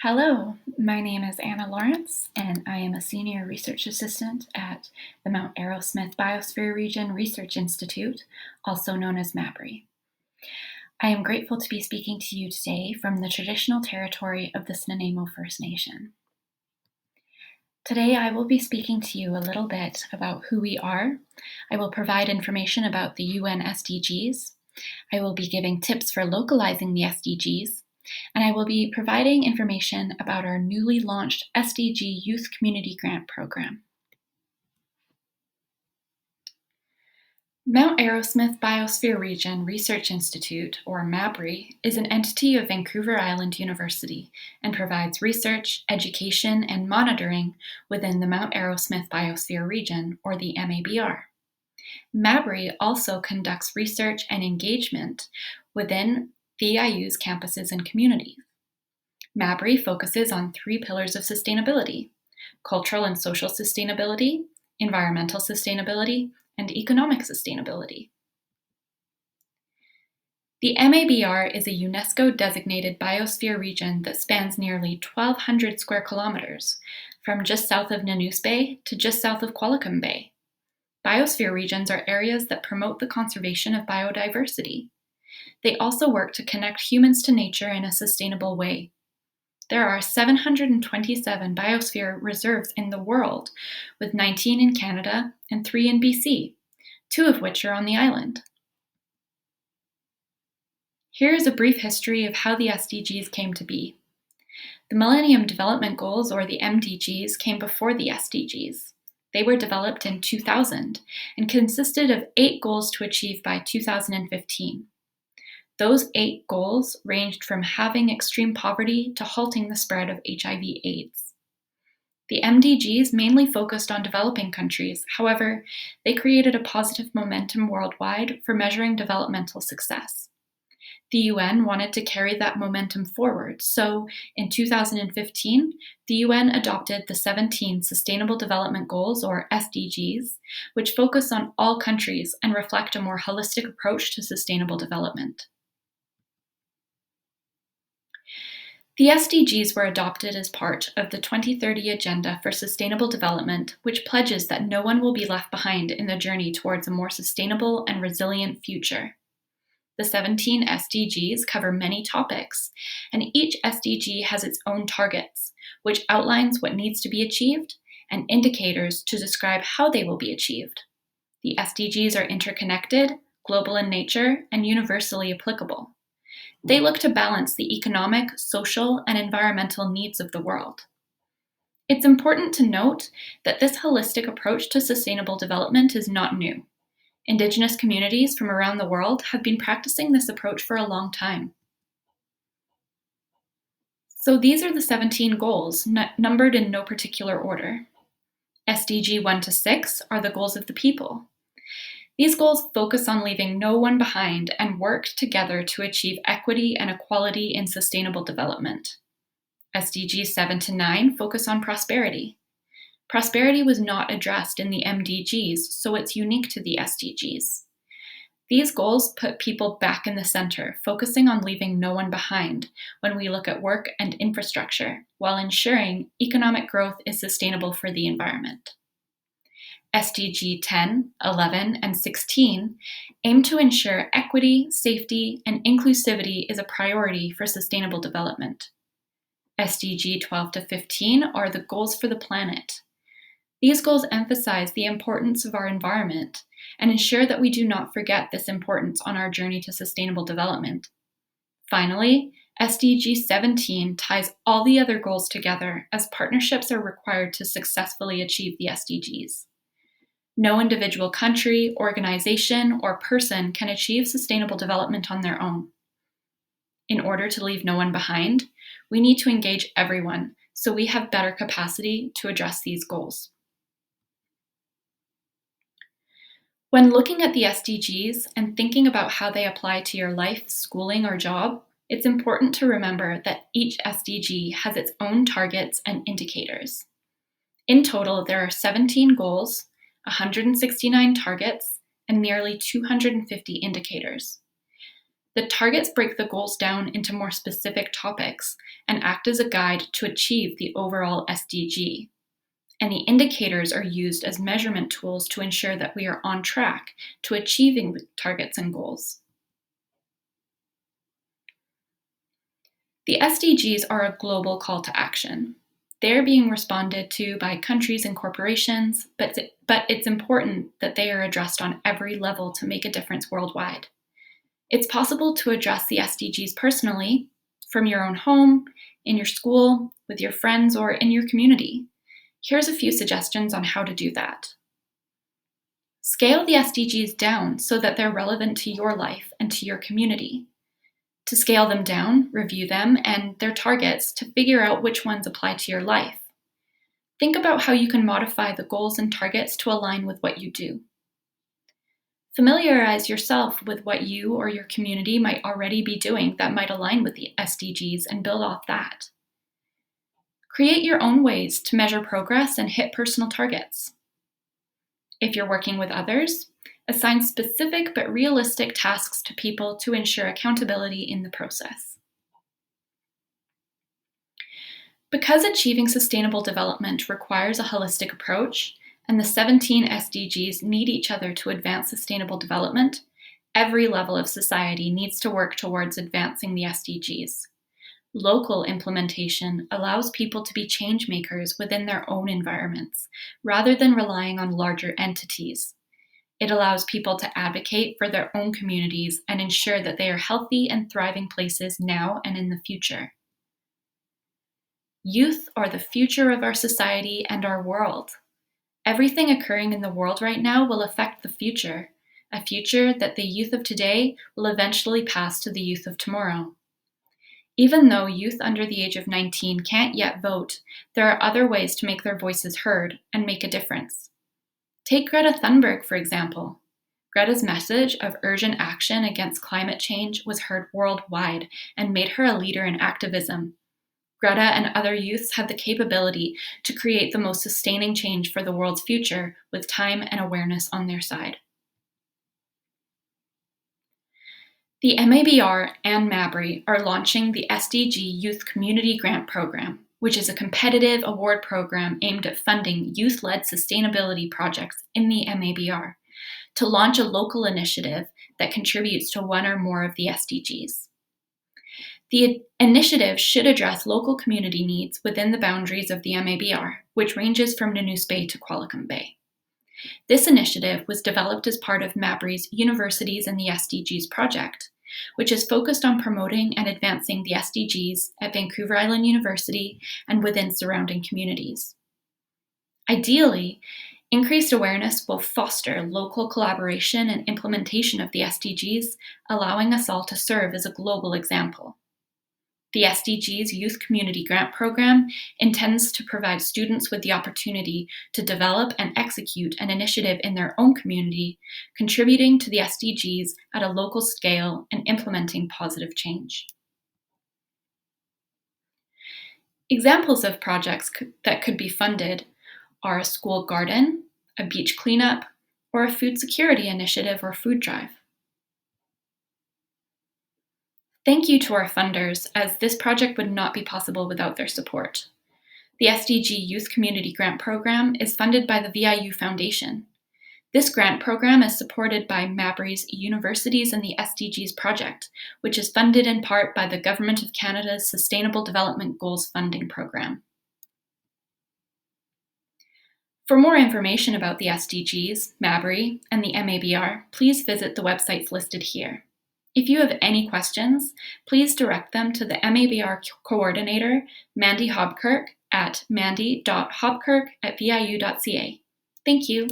Hello, my name is Anna Lawrence, and I am a Senior Research Assistant at the Mount Arrowsmith Biosphere Region Research Institute, also known as MABRRI. I am grateful to be speaking to you today from the traditional territory of the Snuneymuxw First Nation. Today I will be speaking to you a little bit about who we are. I will provide information about the UN SDGs. I will be giving tips for localizing the SDGs, and I will be providing information about our newly launched SDG Youth Community Grant Program. Mount Arrowsmith Biosphere Region Research Institute, or MABRRI, is an entity of Vancouver Island University and provides research, education, and monitoring within the Mount Arrowsmith Biosphere Region, or the MABR. MABRRI also conducts research and engagement within VIU's campuses and communities. MABRRI focuses on 3 pillars of sustainability: cultural and social sustainability, environmental sustainability, and economic sustainability. The MABR is a UNESCO-designated biosphere region that spans nearly 1,200 square kilometers, from just south of Nanoose Bay to just south of Qualicum Bay. Biosphere regions are areas that promote the conservation of biodiversity. They also work to connect humans to nature in a sustainable way. There are 727 biosphere reserves in the world, with 19 in Canada and 3 in BC, 2 of which are on the island. Here is a brief history of how the SDGs came to be. The Millennium Development Goals, or the MDGs, came before the SDGs. They were developed in 2000 and consisted of 8 goals to achieve by 2015. Those 8 goals ranged from halving extreme poverty to halting the spread of HIV/AIDS. The MDGs mainly focused on developing countries. However, they created a positive momentum worldwide for measuring developmental success. The UN wanted to carry that momentum forward, so in 2015, the UN adopted the 17 Sustainable Development Goals, or SDGs, which focus on all countries and reflect a more holistic approach to sustainable development. The SDGs were adopted as part of the 2030 Agenda for Sustainable Development, which pledges that no one will be left behind in the journey towards a more sustainable and resilient future. The 17 SDGs cover many topics, and each SDG has its own targets, which outlines what needs to be achieved and indicators to describe how they will be achieved. The SDGs are interconnected, global in nature, and universally applicable. They look to balance the economic, social, and environmental needs of the world. It's important to note that this holistic approach to sustainable development is not new. Indigenous communities from around the world have been practicing this approach for a long time. So these are the 17 goals, numbered in no particular order. SDG 1 to 6 are the goals of the people. These goals focus on leaving no one behind and work together to achieve equity and equality in sustainable development. SDGs 7 to 9 focus on prosperity. Prosperity was not addressed in the MDGs, so it's unique to the SDGs. These goals put people back in the center, focusing on leaving no one behind when we look at work and infrastructure, while ensuring economic growth is sustainable for the environment. SDG 10, 11, and 16 aim to ensure equity, safety, and inclusivity is a priority for sustainable development. SDG 12 to 15 are the goals for the planet. These goals emphasize the importance of our environment and ensure that we do not forget this importance on our journey to sustainable development. Finally, SDG 17 ties all the other goals together, as partnerships are required to successfully achieve the SDGs. No individual country, organization, or person can achieve sustainable development on their own. In order to leave no one behind, we need to engage everyone so we have better capacity to address these goals. When looking at the SDGs and thinking about how they apply to your life, schooling, or job, it's important to remember that each SDG has its own targets and indicators. In total, there are 17 goals, 169 targets, and nearly 250 indicators. The targets break the goals down into more specific topics and act as a guide to achieve the overall SDG. And the indicators are used as measurement tools to ensure that we are on track to achieving the targets and goals. The SDGs are a global call to action. They're being responded to by countries and corporations, but it's important that they are addressed on every level to make a difference worldwide. It's possible to address the SDGs personally, from your own home, in your school, with your friends, or in your community. Here's a few suggestions on how to do that. Scale the SDGs down so that they're relevant to your life and to your community. To scale them down, review them and their targets to figure out which ones apply to your life. Think about how you can modify the goals and targets to align with what you do. Familiarize yourself with what you or your community might already be doing that might align with the SDGs and build off that. Create your own ways to measure progress and hit personal targets. If you're working with others, assign specific but realistic tasks to people to ensure accountability in the process. Because achieving sustainable development requires a holistic approach, and the 17 SDGs need each other to advance sustainable development, every level of society needs to work towards advancing the SDGs. Local implementation allows people to be change makers within their own environments, rather than relying on larger entities. It allows people to advocate for their own communities and ensure that they are healthy and thriving places now and in the future. Youth are the future of our society and our world. Everything occurring in the world right now will affect the future, a future that the youth of today will eventually pass to the youth of tomorrow. Even though youth under the age of 19 can't yet vote, there are other ways to make their voices heard and make a difference. Take Greta Thunberg, for example. Greta's message of urgent action against climate change was heard worldwide and made her a leader in activism. Greta and other youths have the capability to create the most sustaining change for the world's future with time and awareness on their side. The MABR and MABRRI are launching the SDG Youth Community Grant Program, which is a competitive award program aimed at funding youth-led sustainability projects in the MABR, to launch a local initiative that contributes to one or more of the SDGs. The initiative should address local community needs within the boundaries of the MABR, which ranges from Nanoose Bay to Qualicum Bay. This initiative was developed as part of MABRRI's Universities and the SDGs project, which is focused on promoting and advancing the SDGs at Vancouver Island University and within surrounding communities. Ideally, increased awareness will foster local collaboration and implementation of the SDGs, allowing us all to serve as a global example. The SDGs Youth Community Grant Program intends to provide students with the opportunity to develop and execute an initiative in their own community, contributing to the SDGs at a local scale and implementing positive change. Examples of projects that could be funded are a school garden, a beach cleanup, or a food security initiative or food drive. Thank you to our funders, as this project would not be possible without their support. The SDG Youth Community Grant Program is funded by the VIU Foundation. This grant program is supported by MABRRI's Universities and the SDGs project, which is funded in part by the Government of Canada's Sustainable Development Goals funding program. For more information about the SDGs, MABRRI, and the MABR, please visit the websites listed here. If you have any questions, please direct them to the MABR coordinator, Mandy Hobkirk, at mandy.hobkirk@viu.ca. Thank you.